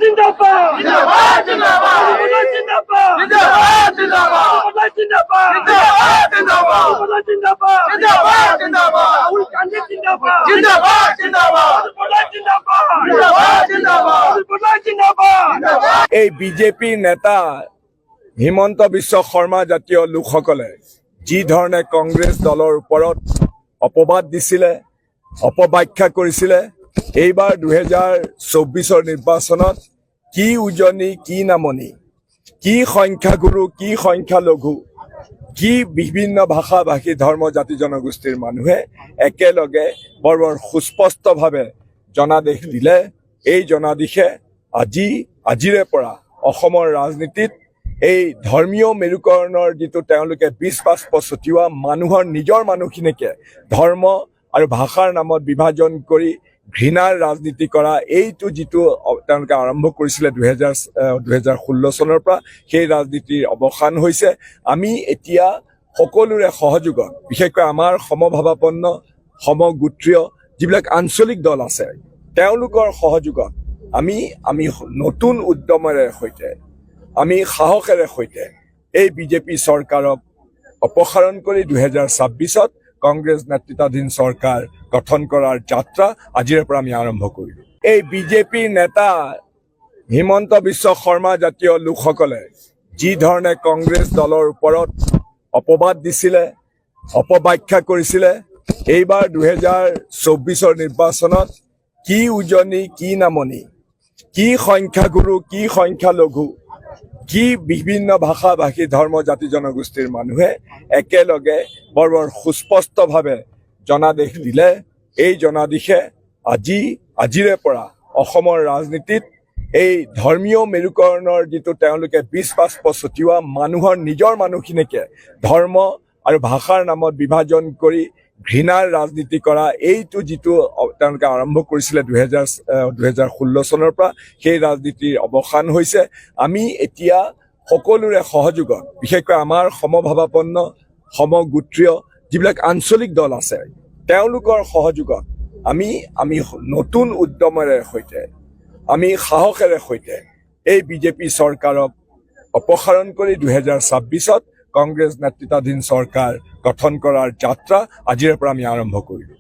জিন্দাবাদ জিন্দাবাদ জিন্দাবাদ জিন্দাবাদ জিন্দাবাদ জিন্দাবাদ জিন্দাবাদ জিন্দাবাদ জিন্দাবাদ জিন্দাবাদ জিন্দাবাদ রাহুল গান্ধী জিন্দাবাদ জিন্দাবাদ জিন্দাবাদ জিন্দাবাদ জিন্দাবাদ জিন্দাবাদ এই বিজেপিৰ নেতা হিমন্ত বিশ্ব শৰ্মা জাতীয় লোকসকলে যি ধৰণে কংগ্ৰেছ দলৰ ওপৰত অপবাদ দিছিলে অপব্যাখ্যা কৰিছিলে এইবাৰ 2024 নিৰ্বাচনত কি উজনি কি নামনি কি সংখ্যাগুৰু কি সংখ্যালঘু কি বিভিন্ন ভাষা ভাষী ধৰ্ম জাতি জনগোষ্ঠীৰ মানুহে একেলগে বৰ সুস্পষ্টভাৱে জনাদেশ দিলে এই জনাদেশে আজিৰে পৰা অসমৰ ৰাজনীতিত এই ধৰ্মীয় মেৰুকৰণৰ যিটো তেওঁলোকে বিষ-বাষ্প ছটিওৱা মানুহৰ নিজৰ মানুহখিনিকে ধৰ্ম আৰু ভাষাৰ নামত বিভাজন কৰি ঘৃণাৰ ৰাজনীতি কৰা এইটো যিটো তেওঁলোকে আৰম্ভ কৰিছিলে 2016 চনৰ পৰা সেই ৰাজনীতিৰ অৱসান হৈছে আমি এতিয়া সকলোৰে সহযোগত বিশেষকৈ আমাৰ সমভাৱাপন্ন সমগোত্ৰীয় যিবিলাক আঞ্চলিক দল আছে তেওঁলোকৰ সহযোগত আমি নতুন উদ্যমেৰে সৈতে আমি সাহসেৰে সৈতে এই বিজেপি চৰকাৰক অপসাৰণ কৰি 2026ত কংগ্ৰেছ নেতৃত্বাধীন চৰকাৰ গঠন কৰাৰ যাত্ৰা আজিৰে পৰা আমি আৰম্ভ কৰিলো এই বিজেপিৰ নেতা হিমন্ত বিশ্ব শৰ্মা জাতীয় লোকসকলে যি ধৰণে কংগ্ৰেছ দলৰ ওপৰত অপবাদ দিছিলে অপব্যাখ্যা কৰিছিলে এইবাৰ 2024 নিৰ্বাচনত কি উজনি কি নামনি কি সংখ্যাগুৰু কি সংখ্যালঘু কি বিভিন্ন ভাষা ভাষী ধৰ্ম জাতি জনগোষ্ঠীৰ মানুহে একেলগে বৰ সুস্পষ্টভাৱে জনাদেশ দিলে এই জনাদেশে আজিৰে পৰা অসমৰ ৰাজনীতিত এই ধৰ্মীয় মেৰুকৰণৰ যিটো তেওঁলোকে বিষ-বাষ্প ছটিওৱা মানুহৰ নিজৰ মানুহখিনিকে ধৰ্ম আৰু ভাষাৰ নামত বিভাজন কৰি ঘৃণাৰ ৰাজনীতি কৰা এইটো যিটো তেওঁলোকে আৰম্ভ কৰিছিলে 2016 চনৰ পৰা সেই ৰাজনীতিৰ অৱসান হৈছে আমি এতিয়া সকলোৰে সহযোগত বিশেষকৈ আমাৰ সমভাৱাপন্ন সমগোত্ৰীয় যিবিলাক আঞ্চলিক দল আছে তেওঁলোকৰ সহযোগত আমি নতুন উদ্যমেৰে সৈতে আমি সাহসেৰে সৈতে এই বিজেপি চৰকাৰক অপসাৰণ কৰি 2026ত কংগ্ৰেছ নেতৃত্বাধীন চৰকাৰ গঠন কৰাৰ যাত্ৰা আজিৰে পৰা আমি আৰম্ভ কৰিলো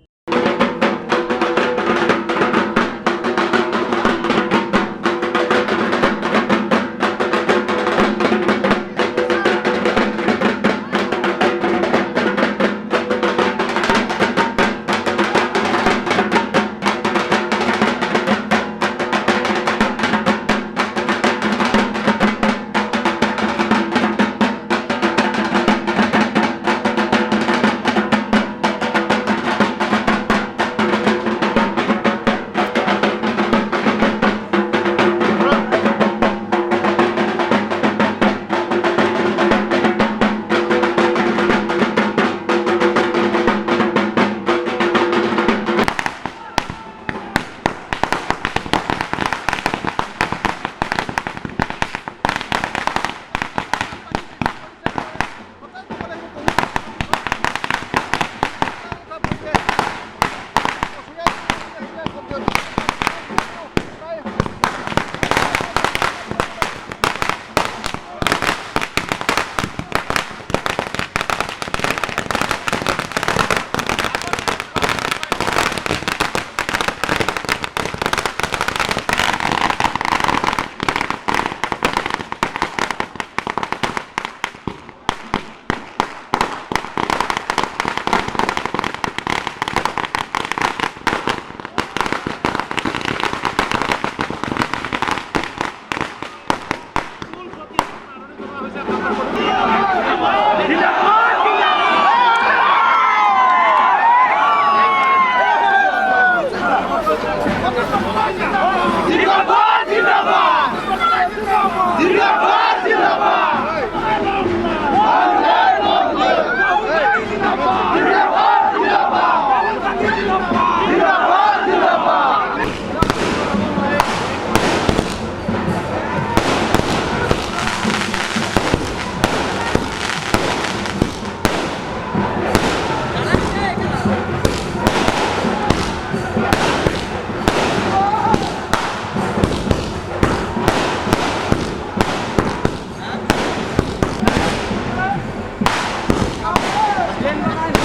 প্লেন বনাই